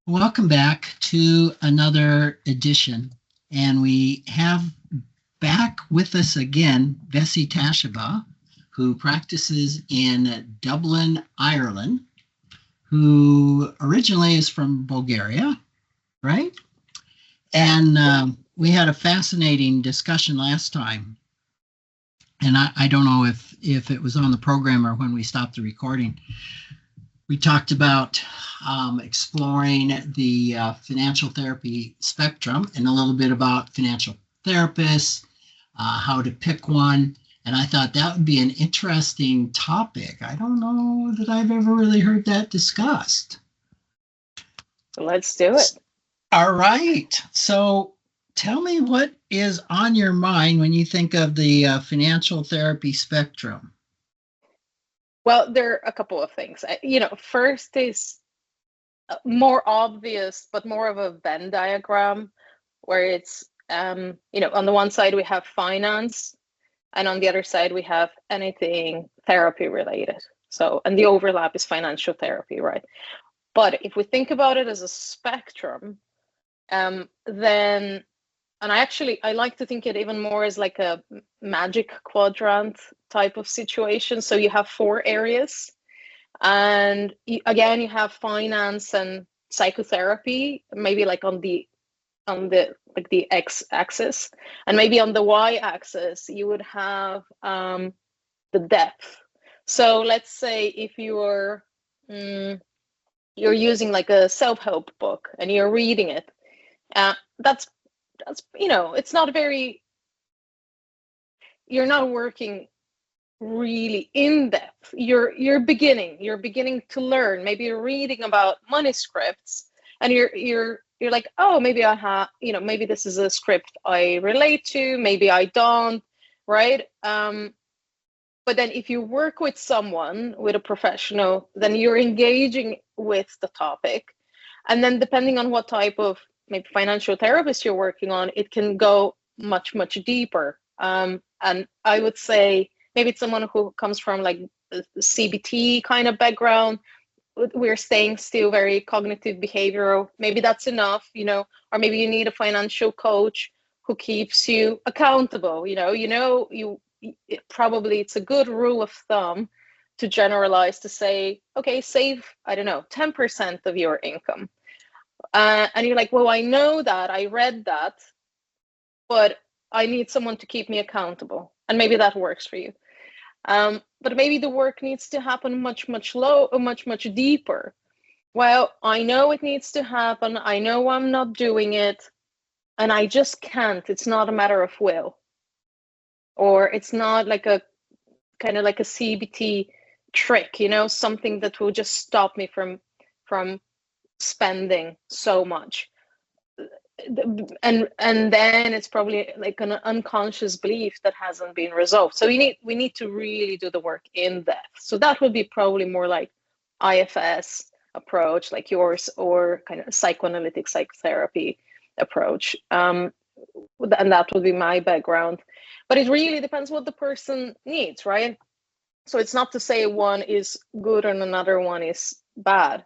Welcome back to another edition. And we have back with us again Vessy Tasheva, who practices in Dublin, Ireland, who originally is from Bulgaria, right? And we had a fascinating discussion last time. And I don't know if it was on the program or when we stopped the recording. We talked about exploring the financial therapy spectrum and a little bit about financial therapists, how to pick one. And I thought that would be an interesting topic. I don't know that I've ever really heard that discussed. Let's do it. All right. So tell me what is on your mind when you think of the financial therapy spectrum. Well, there are a couple of things. First is more obvious, but more of a Venn diagram, where it's, on the one side we have finance, and on the other side we have anything therapy related. So, and the overlap is financial therapy, right? But if we think about it as a spectrum, then, and I like to think it even more as like a magic quadrant type of situation. So you have four areas, and again, you have finance and psychotherapy, maybe like on the like the x-axis, and maybe on the y-axis you would have the depth. So let's say if you're using like a self-help book and you're reading it, that's it's not very, you're not working really in depth. You're beginning to learn. Maybe you're reading about money scripts, and you're like, oh, maybe I have, maybe this is a script I relate to, maybe I don't, right? But then if you work with someone, with a professional, then you're engaging with the topic, and then depending on what type of maybe financial therapist you're working on, it can go much deeper. And I would say maybe it's someone who comes from like a CBT kind of background. We're staying still very cognitive behavioral. Maybe that's enough, or maybe you need a financial coach who keeps you accountable. Probably it's a good rule of thumb to generalize, to say, okay, save, I don't know, 10% of your income. And you're like, well, I know that, I read that, but I need someone to keep me accountable. And maybe that works for you. But maybe the work needs to happen much deeper. Well, I know it needs to happen. I know I'm not doing it, and I just can't. It's not a matter of will, or it's not like a kind of like a CBT trick, something that will just stop me from spending so much. And then it's probably like an unconscious belief that hasn't been resolved. So we need to really do the work in depth. So that would be probably more like IFS approach, like yours, or kind of psychoanalytic psychotherapy approach. And that would be my background. But it really depends what the person needs, right? So it's not to say one is good and another one is bad.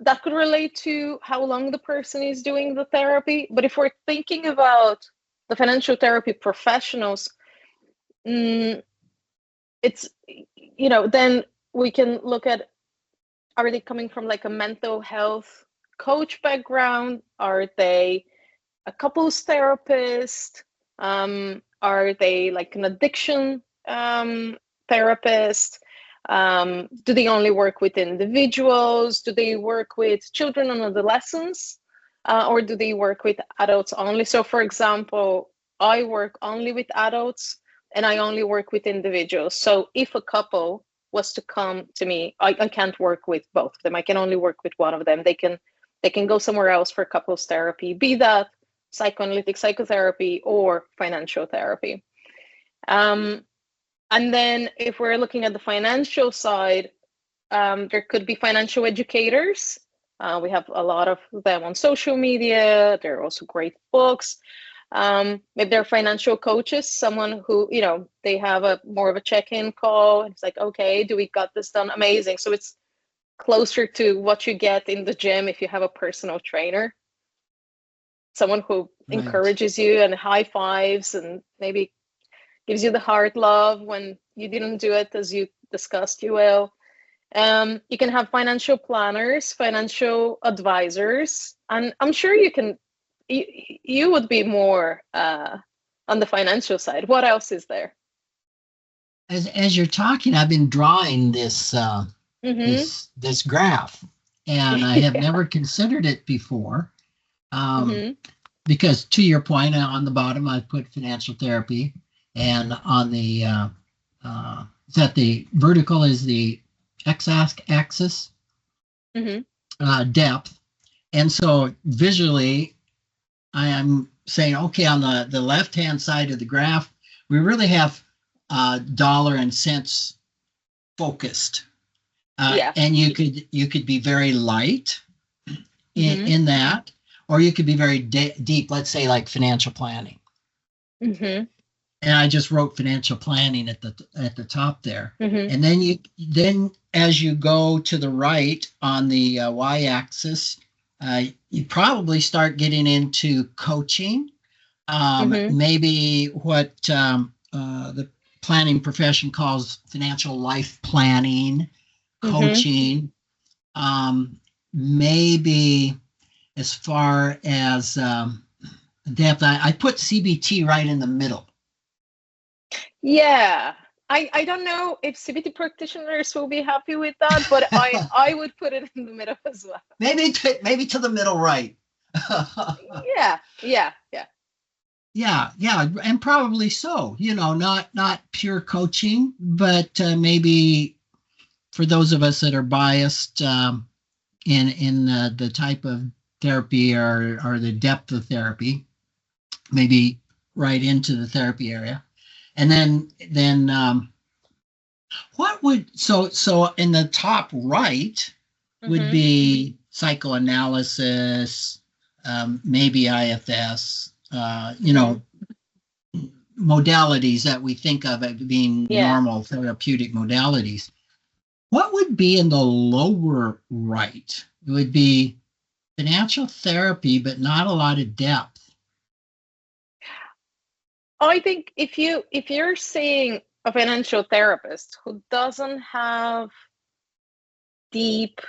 That could relate to how long the person is doing the therapy. But if we're thinking about the financial therapy professionals, it's, then we can look at, are they coming from like a mental health coach background? Are they a couples therapist? Are they like an addiction therapist? Do they only work with individuals? Do they work with children and adolescents? Or do they work with adults only? So for example, I work only with adults and I only work with individuals. So if a couple was to come to me, I can't work with both of them. I can only work with one of them. They can go somewhere else for couples therapy, be that psychoanalytic psychotherapy or financial therapy. And then if we're looking at the financial side, there could be financial educators. We have a lot of them on social media. There are also great books. Maybe they're financial coaches, someone who, they have a more of a check-in call. It's like, okay, do we got this done? Amazing. So it's closer to what you get in the gym if you have a personal trainer, someone who encourages you and high fives and maybe gives you the hard love when you didn't do it as you discussed you will. You can have financial planners, financial advisors, and I'm sure you would be more on the financial side. What else is there? As you're talking, I've been drawing this this graph, and I have never considered it before. Because to your point, on the bottom, I put financial therapy, and on the that the vertical is the x-axis depth, and so visually, I am saying, okay, on the left-hand side of the graph, we really have dollar and cents focused, and you could be very light in that, or you could be very deep. Let's say like financial planning. And I just wrote financial planning at the top there. And then as you go to the right on the y-axis, you probably start getting into coaching, maybe what the planning profession calls financial life planning, coaching, maybe as far as depth, I put CBT right in the middle. Yeah, I don't know if CBT practitioners will be happy with that, but I would put it in the middle as well. Maybe to the middle right. Yeah, and probably so. Not pure coaching, but maybe for those of us that are biased in the type of therapy or the depth of therapy, maybe right into the therapy area. And then what would so in the top right would be psychoanalysis, maybe IFS, modalities that we think of as being normal therapeutic modalities. What would be in the lower right? It would be financial therapy, but not a lot of depth. I think if you're seeing a financial therapist who doesn't have deep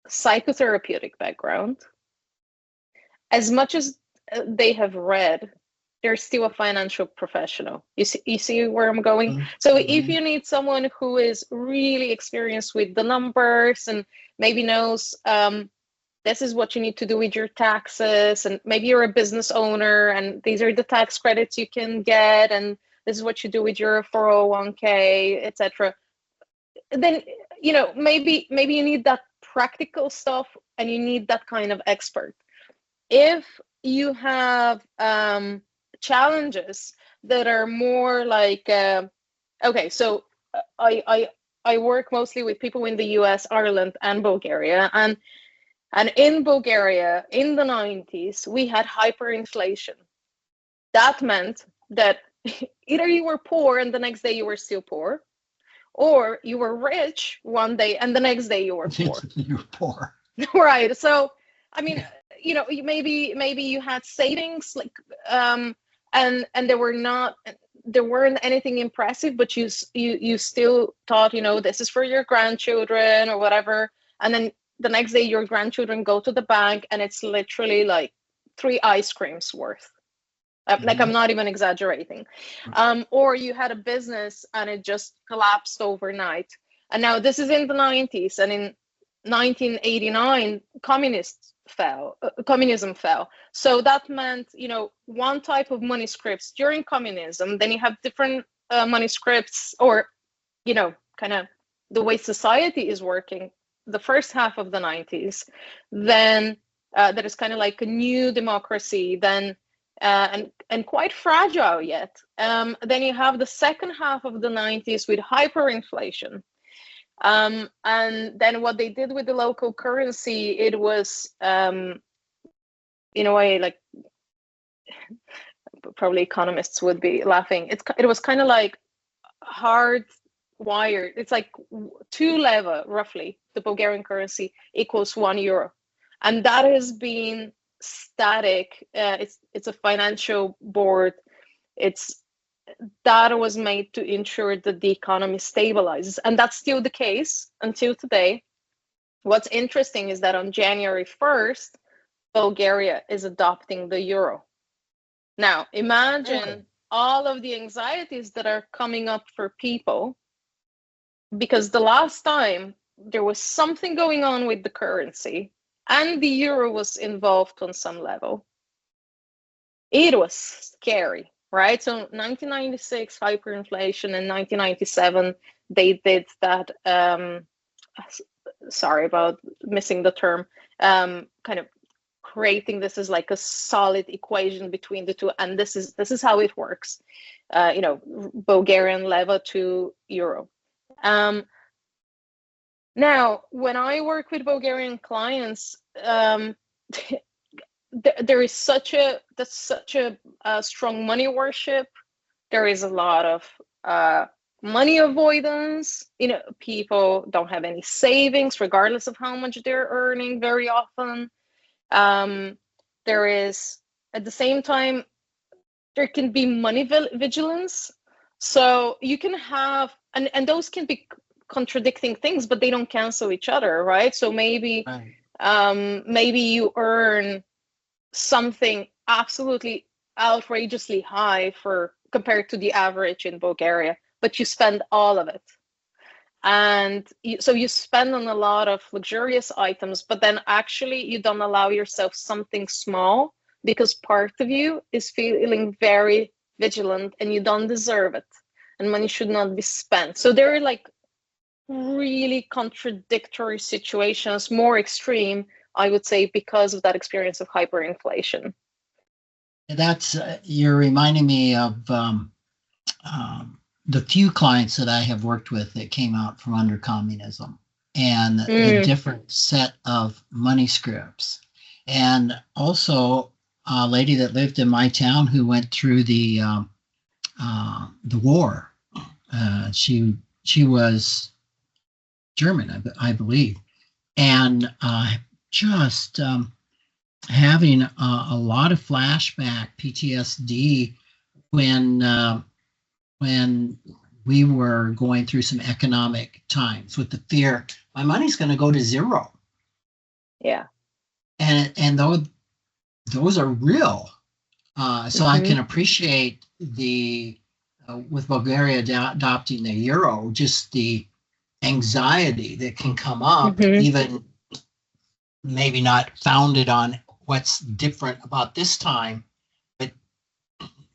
psychotherapeutic background, as much as they have read, they're still a financial professional. You see where I'm going? So if you need someone who is really experienced with the numbers and maybe knows this is what you need to do with your taxes, and maybe you're a business owner and these are the tax credits you can get, and this is what you do with your 401k, etc. Then maybe you need that practical stuff and you need that kind of expert. If you have challenges that are more like okay, so I work mostly with people in the US, Ireland, and Bulgaria, and in Bulgaria, in the 90s, we had hyperinflation. That meant that either you were poor and the next day you were still poor, or you were rich one day and the next day you were poor. You were poor. Right. So, I mean, maybe you had savings, like, and there weren't anything impressive, but you still thought, this is for your grandchildren or whatever, and then the next day your grandchildren go to the bank and it's literally like 3 ice creams worth. Like, I'm not even exaggerating. Or you had a business and it just collapsed overnight. And now this is in the 90s, and in 1989 communism fell. So that meant, one type of money scripts during communism, then you have different money scripts, or kind of the way society is working the first half of the 90s, then that is kind of like a new democracy, then and quite fragile yet. Then you have the second half of the 90s with hyperinflation. And then what they did with the local currency, it was in a way, like, probably economists would be laughing. It was kind of like hard wired. It's like 2 leva, roughly, the Bulgarian currency equals €1. And that has been static. It's a financial board. That was made to ensure that the economy stabilizes. And that's still the case until today. What's interesting is that on January 1st, Bulgaria is adopting the euro. Now, imagine all of the anxieties that are coming up for people, because the last time there was something going on with the currency and the euro was involved on some level. It was scary, right? So 1996 hyperinflation, and 1997 they did that. Sorry about missing the term. Kind of creating this as like a solid equation between the two, and this is how it works. Bulgarian leva to euro. Now, when I work with Bulgarian clients, there is such a strong money worship. There is a lot of money avoidance. People don't have any savings, regardless of how much they're earning. Very often, there is, at the same time, there can be money vigilance. So you can have, and those can be contradicting things, but they don't cancel each other, right? So maybe you earn something absolutely outrageously high compared to the average in Bulgaria, but you spend all of it. And so you spend on a lot of luxurious items, but then actually you don't allow yourself something small, because part of you is feeling very vigilant and you don't deserve it, and money should not be spent. So there are like really contradictory situations, more extreme, I would say, because of that experience of hyperinflation. That's you're reminding me of the few clients that I have worked with that came out from under communism, and the different set of money scripts. And also a lady that lived in my town who went through the war. She was German, I believe, and just having a lot of flashback PTSD when we were going through some economic times, with the fear my money's going to go to zero. Yeah, and those are real. So I can appreciate with Bulgaria adopting the euro, just the anxiety that can come up, even maybe not founded on what's different about this time, but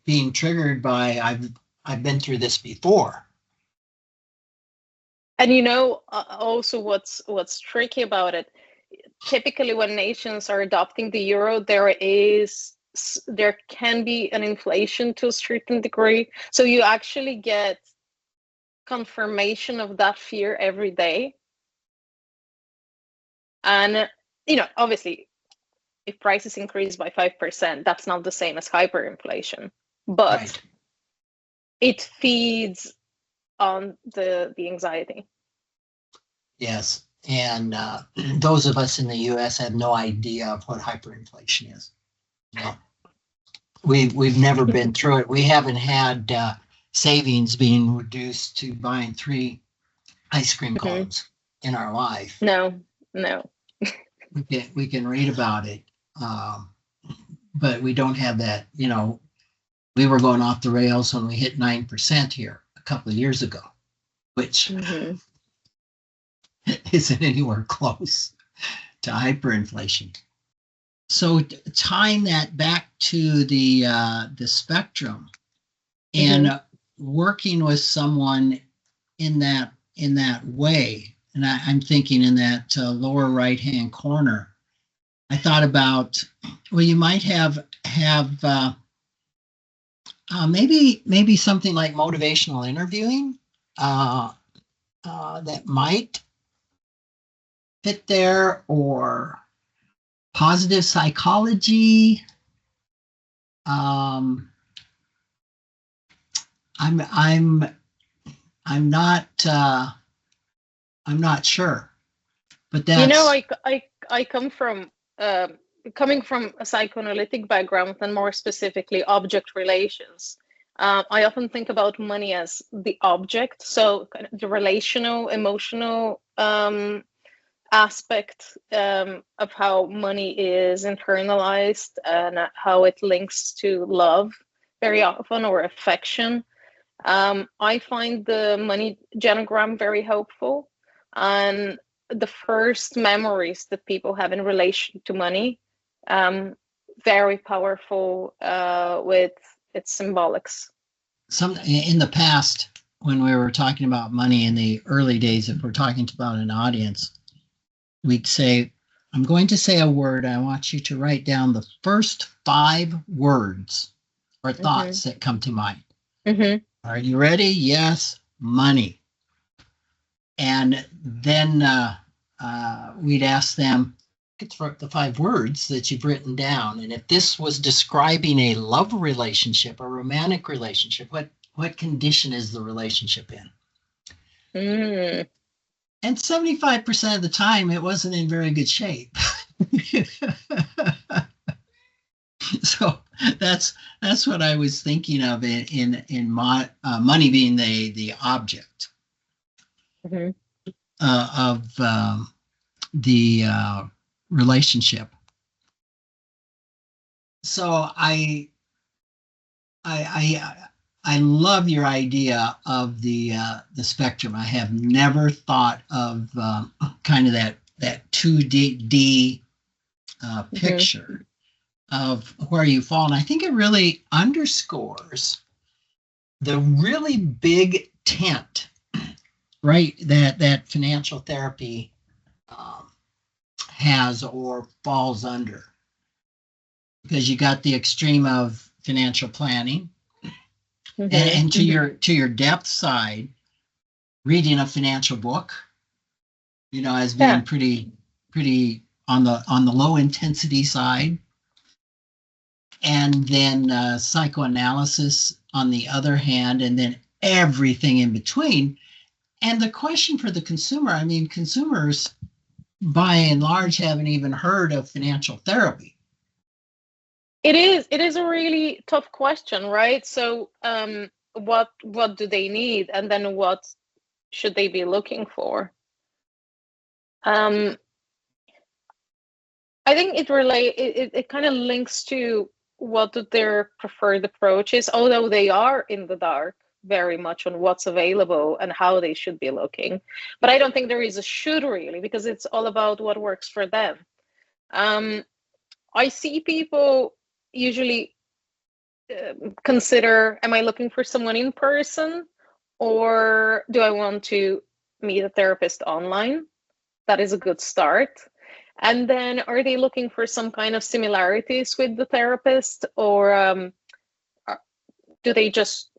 being triggered by I've been through this before. And also what's tricky about it, typically when nations are adopting the euro, there can be an inflation to a certain degree. So you actually get confirmation of that fear every day. And, obviously, if prices increase by 5%, that's not the same as hyperinflation, but it feeds on the anxiety. Yes. And those of us in the U.S. have no idea of what hyperinflation is. We've never been through it. We haven't had savings being reduced to buying 3 ice cream cones in our life. No. We can read about it, but we don't have that. We were going off the rails when we hit 9% here a couple of years ago, which isn't anywhere close to hyperinflation. So tying that back to the spectrum and working with someone in that way, and I'm thinking in that lower right-hand corner, I thought about, well, you might have maybe something like motivational interviewing that might fit there, or positive psychology. I'm I'm not sure, but You know, that's I come from coming from a psychoanalytic background, and more specifically object relations. I often think about money as the object, so kind of the relational, emotional aspect of how money is internalized and how it links to love very often, or affection. I find the money genogram very helpful. And the first memories that people have in relation to money, very powerful with its symbolics. some in the past when we were talking about money in the early days. If we're talking about an audience, we'd say, I'm going to say a word. I want you to write down the first 5 words or thoughts that come to mind. Mm-hmm. Are you ready? Yes, money. And then we'd ask them, the 5 words that you've written down. And if this was describing a love relationship, a romantic relationship, what condition is the relationship in? Mm. And 75% of the time, it wasn't in very good shape. So that's what I was thinking of in money being the object Mm-hmm. Of the relationship. So I love your idea of the spectrum. I have never thought of kind of that 2D picture of where you fall. And I think it really underscores the really big tent, right, that financial therapy has or falls under. Because you got the extreme of financial planning, and to your depth side, reading a financial book, as being pretty on the low intensity side. And then psychoanalysis on the other hand, and then everything in between. And the question for the consumer, I mean, consumers by and large haven't even heard of financial therapy. It is a really tough question, right? So what do they need, and then what should they be looking for? I think it kind of links to what their preferred approach is, although they are in the dark very much on what's available and how they should be looking. But I don't think there is a should, really, because it's all about what works for them. I see people usually consider, am I looking for someone in person, or do I want to meet a therapist online? That is a good start. And then, are they looking for some kind of similarities with the therapist, or do they just,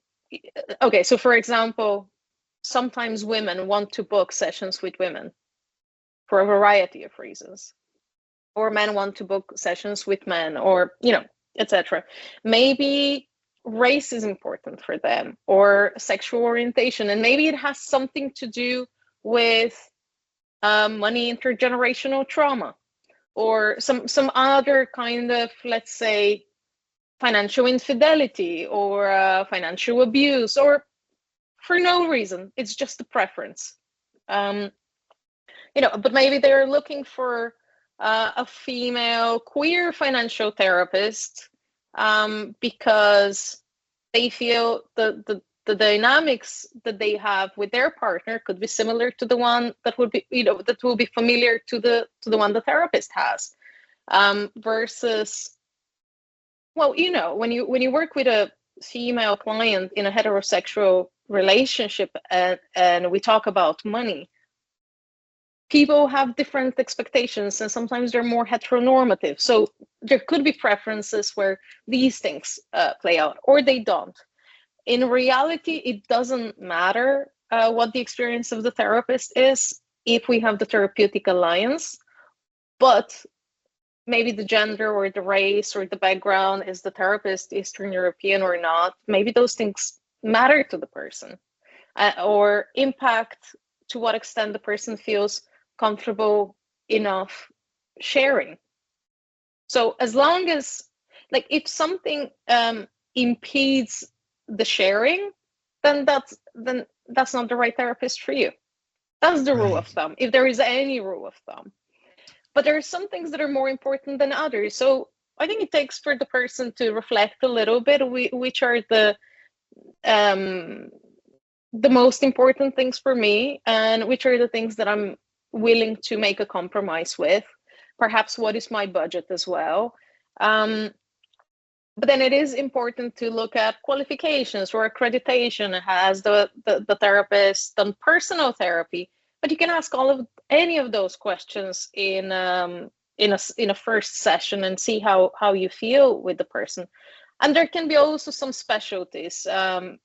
okay, so for example, sometimes women want to book sessions with women for a variety of reasons, or men want to book sessions with men, or, etc. Maybe race is important for them, or sexual orientation, and maybe it has something to do with money intergenerational trauma, or some other kind of, let's say, financial infidelity, or financial abuse, or for no reason, it's just a preference. But maybe they're looking for a female queer financial therapist because they feel the dynamics that they have with their partner could be similar to the one that would be, that will be familiar to the one the therapist has. Versus, well, when you work with a female client in a heterosexual relationship, and we talk about money, people have different expectations, and sometimes they're more heteronormative. So there could be preferences where these things play out, or they don't. In reality, it doesn't matter what the experience of the therapist is if we have the therapeutic alliance, but maybe the gender or the race or the background, is the therapist Eastern European or not, maybe those things matter to the person. or impact to what extent the person feels comfortable enough sharing. So as long as, like, if something impedes the sharing, then that's not the right therapist for you. That's the rule of thumb, if there is any rule of thumb. But there are some things that are more important than others. So I think it takes for the person to reflect a little bit, which are the most important things for me, and which are the things that I'm willing to make a compromise with. Perhaps what is my budget as well. But then it is important to look at qualifications or accreditation. Has the therapist done personal therapy? But you can ask any of those questions in a first session and see how you feel with the person. And there can be also some specialties. And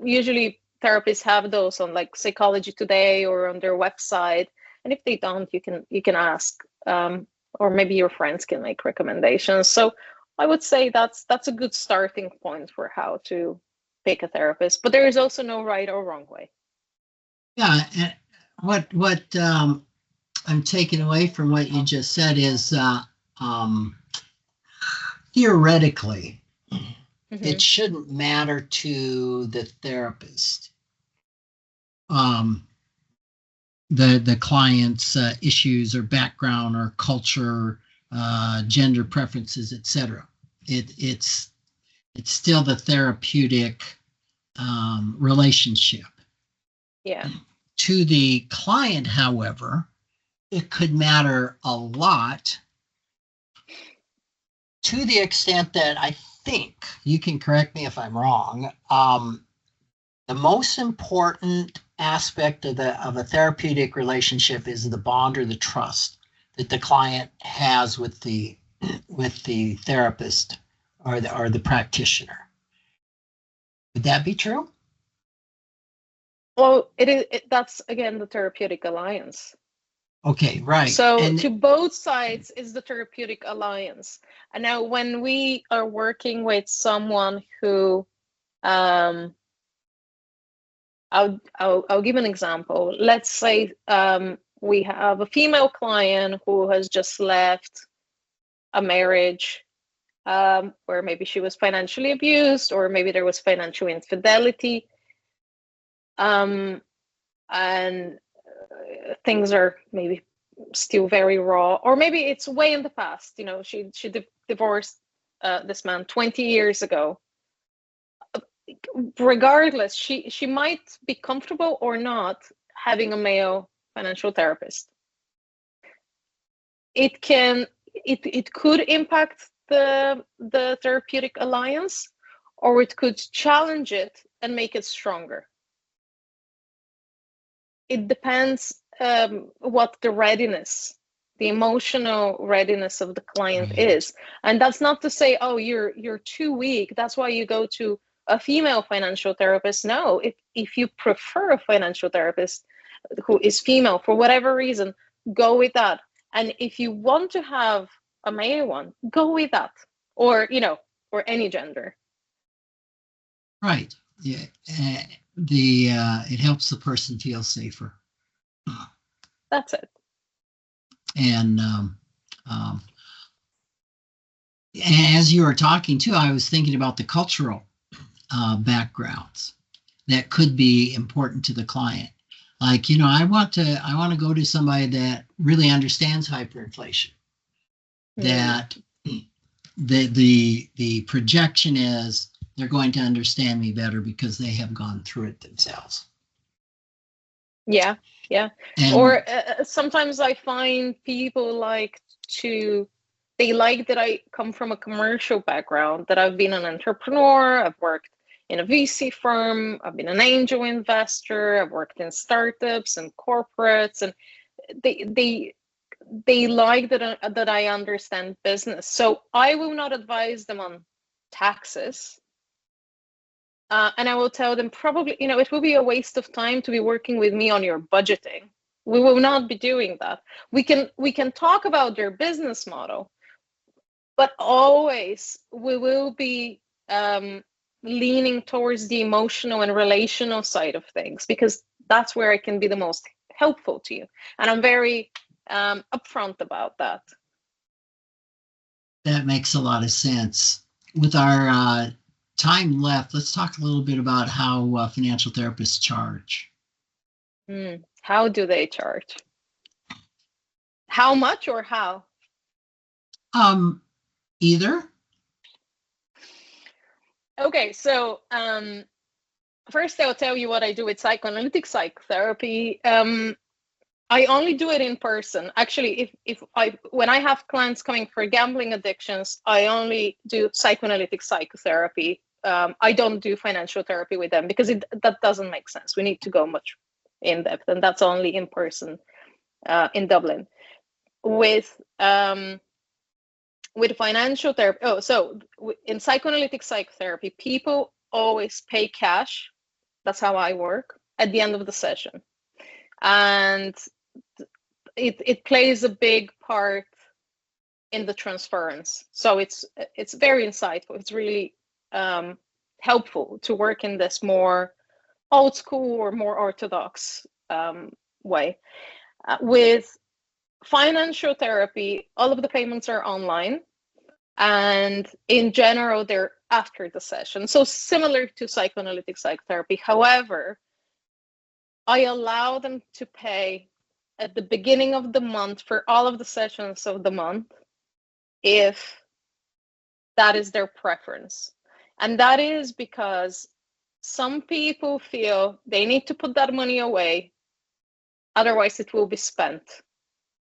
usually therapists have those on like Psychology Today or on their website. And if they don't, you can ask, or maybe your friends can make recommendations. So I would say that's a good starting point for how to pick a therapist. But there is also no right or wrong way. Yeah, and what I'm taking away from what you just said is theoretically, it shouldn't matter to the therapist, the client's issues or background or culture, gender preferences, etc. It's still the therapeutic relationship. Yeah. To the client, however, it could matter a lot, to the extent that I think, you can correct me if I'm wrong, the most important aspect of a therapeutic relationship is the bond or the trust that the client has with the therapist or the practitioner. Would that be true? Well, that's again the therapeutic alliance. Okay, right. So to both sides is the therapeutic alliance. And now when we are working with someone who, I'll give an example. Let's say we have a female client who has just left a marriage where maybe she was financially abused, or maybe there was financial infidelity, and things are maybe still very raw, or maybe it's way in the past. You know, she divorced this man 20 years ago. Regardless, she might be comfortable or not having a male financial therapist. It could impact the therapeutic alliance, or it could challenge it and make it stronger. It depends what the readiness, the emotional readiness of the client is. And that's not to say, oh, you're too weak, that's why you go to a female financial therapist. No, if you prefer a financial therapist who is female for whatever reason, go with that. And if you want to have a male one, go with that, or or any gender. Right. Yeah. It helps the person feel safer. That's it. And as you were talking too, I was thinking about the cultural backgrounds that could be important to the client. Like, I want to go to somebody that really understands hyperinflation. That the projection is they're going to understand me better because they have gone through it themselves. Yeah. Or sometimes I find people they like that I come from a commercial background, that I've been an entrepreneur, I've worked in a VC firm, I've been an angel investor, I've worked in startups and corporates, and they like that I understand business. So I will not advise them on taxes. And I will tell them probably, it will be a waste of time to be working with me on your budgeting. We will not be doing that. We can talk about their business model, but always we will be leaning towards the emotional and relational side of things, because that's where I can be the most helpful to you. And I'm very upfront about that. That makes a lot of sense. With our time left, let's talk a little bit about how financial therapists charge. How do they charge? How much or how? Either. Okay, so first I'll tell you what I do with psychoanalytic psychotherapy. I only do it in person. Actually, when I have clients coming for gambling addictions, I only do psychoanalytic psychotherapy. I don't do financial therapy with them because that doesn't make sense. We need to go much in depth, and that's only in person in Dublin. With financial therapy, in psychoanalytic psychotherapy, people always pay cash. That's how I work at the end of the session. And it plays a big part in the transference. So it's very insightful. It's really helpful to work in this more old school or more orthodox way. With financial therapy, all of the payments are online, and in general, they're after the session. So similar to psychoanalytic psychotherapy. However, I allow them to pay at the beginning of the month for all of the sessions of the month, if that is their preference. And that is because some people feel they need to put that money away, otherwise it will be spent.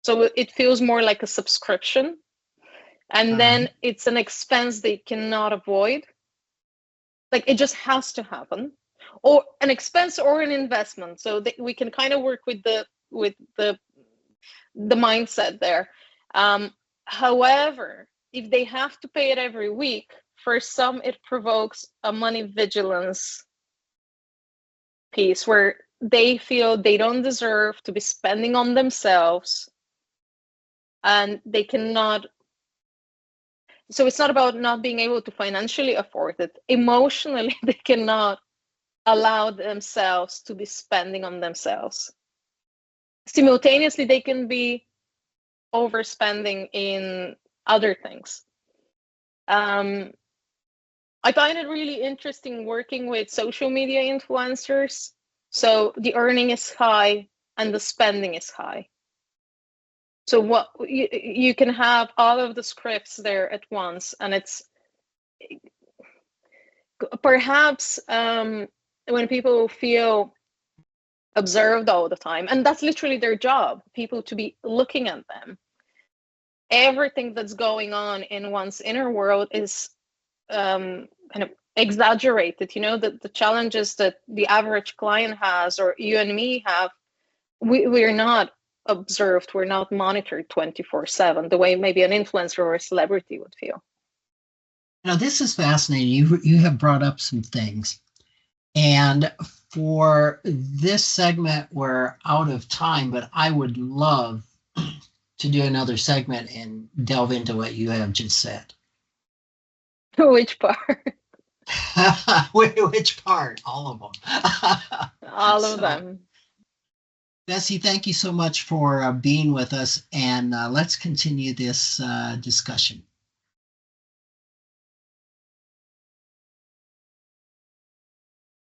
So it feels more like a subscription. And then it's an expense they cannot avoid. Like, it just has to happen. Or an expense or an investment. So we can kind of work with the mindset there. However, if they have to pay it every week, for some it provokes a money vigilance piece where they feel they don't deserve to be spending on themselves, and they cannot. So it's not about not being able to financially afford it. Emotionally, they cannot allow themselves to be spending on themselves. Simultaneously, they can be overspending in other things. I find it really interesting working with social media influencers. So the earning is high and the spending is high. So what you can have all of the scripts there at once, and it's perhaps when people feel observed all the time, and that's literally their job, people to be looking at them. Everything that's going on in one's inner world is kind of exaggerated. You know, the challenges that the average client has, or you and me have, we're not observed, we're not monitored 24/7 the way maybe an influencer or a celebrity would feel. Now, this is fascinating. You have brought up some things. And for this segment, we're out of time, but I would love to do another segment and delve into what you have just said. Which part? Which part? All of them. All of them. Vessy, thank you so much for being with us, and let's continue this discussion.